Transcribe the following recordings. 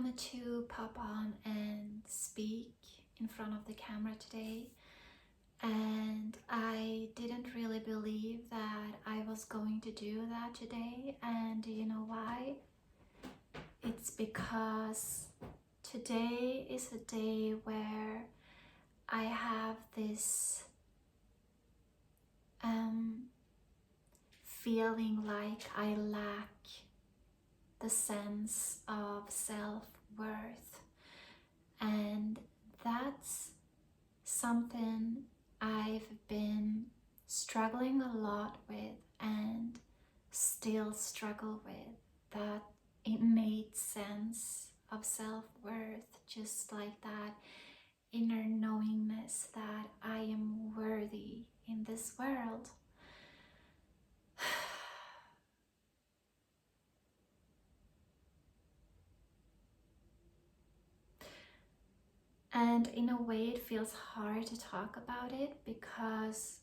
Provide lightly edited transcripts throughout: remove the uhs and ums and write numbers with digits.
wanted to pop on and speak in front of the camera today, and I didn't really believe that I was going to do that today. And do you know why? It's because today is a day where I have this feeling like I lack the sense of self-worth, and that's something I've been struggling a lot with and still struggle with, that innate sense of self-worth, just like that inner knowingness that I am worthy in this world. And in a way it feels hard to talk about it because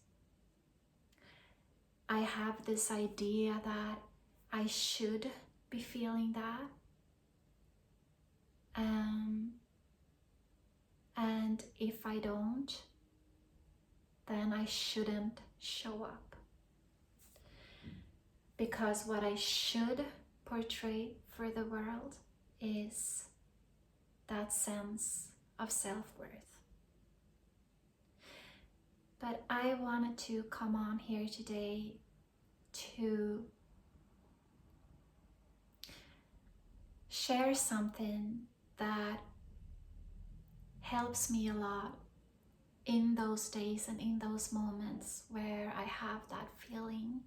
I have this idea that I should be feeling that. And if I don't, then I shouldn't show up. Because what I should portray for the world is that sense of self-worth. But I wanted to come on here today to share something that helps me a lot in those days and in those moments where I have that feeling.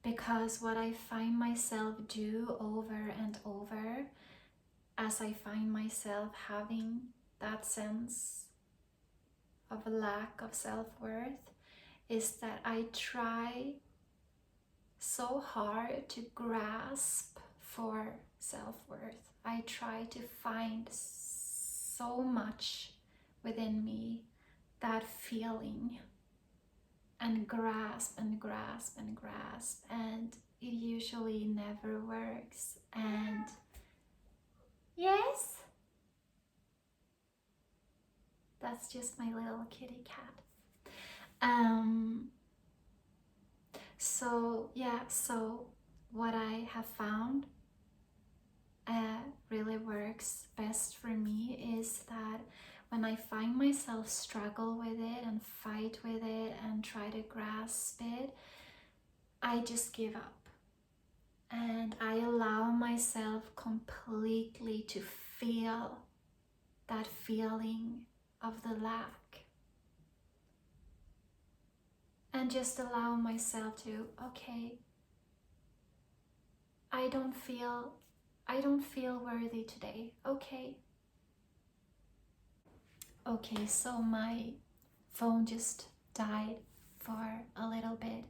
Because what I find myself do over and over as I find myself having that sense of a lack of self-worth is that I try so hard to grasp for self-worth. I try to find so much within me that feeling, and grasp and grasp and grasp, and it usually never works. And yes, that's just my little kitty cat. So what I have found really works best for me is that when I find myself struggle with it and fight with it and try to grasp it, I just give up. And I allow myself completely to feel that feeling of the lack. And just allow myself to, okay, I don't feel worthy today. Okay, so my phone just died for a little bit.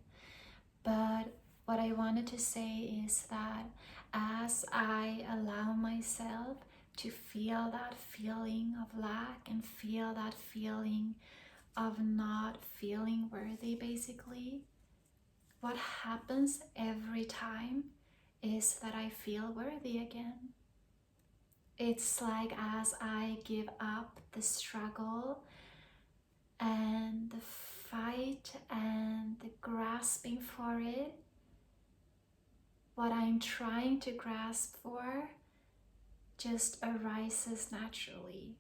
But what I wanted to say is that as I allow myself to feel that feeling of lack and feel that feeling of not feeling worthy, basically, what happens every time is that I feel worthy again. It's like as I give up the struggle and the fight and the grasping for it, what I'm trying to grasp for just arises naturally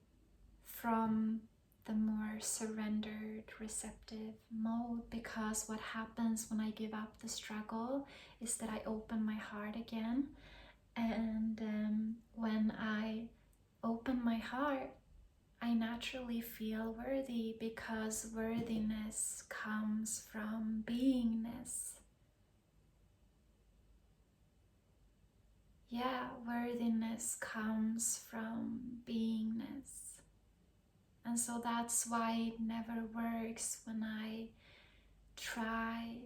from the more surrendered, receptive mode. Because what happens when I give up the struggle is that I open my heart again. And when I open my heart, I naturally feel worthy, because worthiness comes from beingness. Yeah, worthiness comes from beingness. And so that's why it never works when I try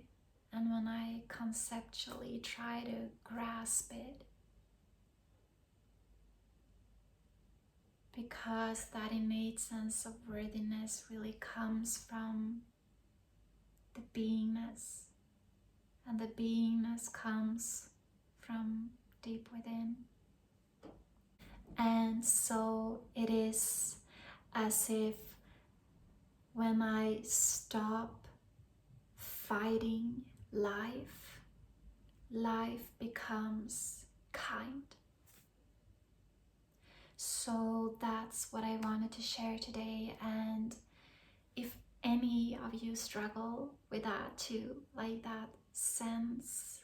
and when I conceptually try to grasp it. Because that innate sense of worthiness really comes from the beingness. And the beingness comes from deep within. And so it is as if when I stop fighting life, life becomes kind. So that's what I wanted to share today. And if any of you struggle with that too, like that sense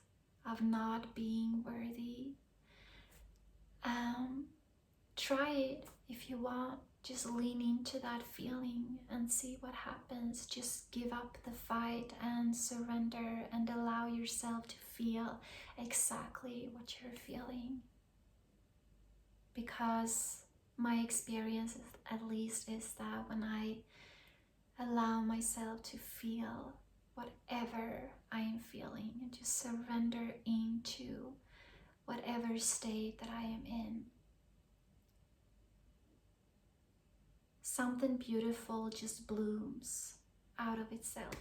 of not being worthy, try it if you want. Just lean into that feeling and see what happens. Just give up the fight and surrender and allow yourself to feel exactly what you're feeling. Because my experience, at least, is that when I allow myself to feel whatever I am feeling and just surrender into whatever state that I am in, something beautiful just blooms out of itself.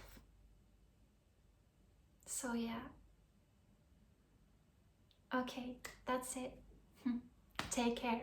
So yeah. Okay, that's it. Take care.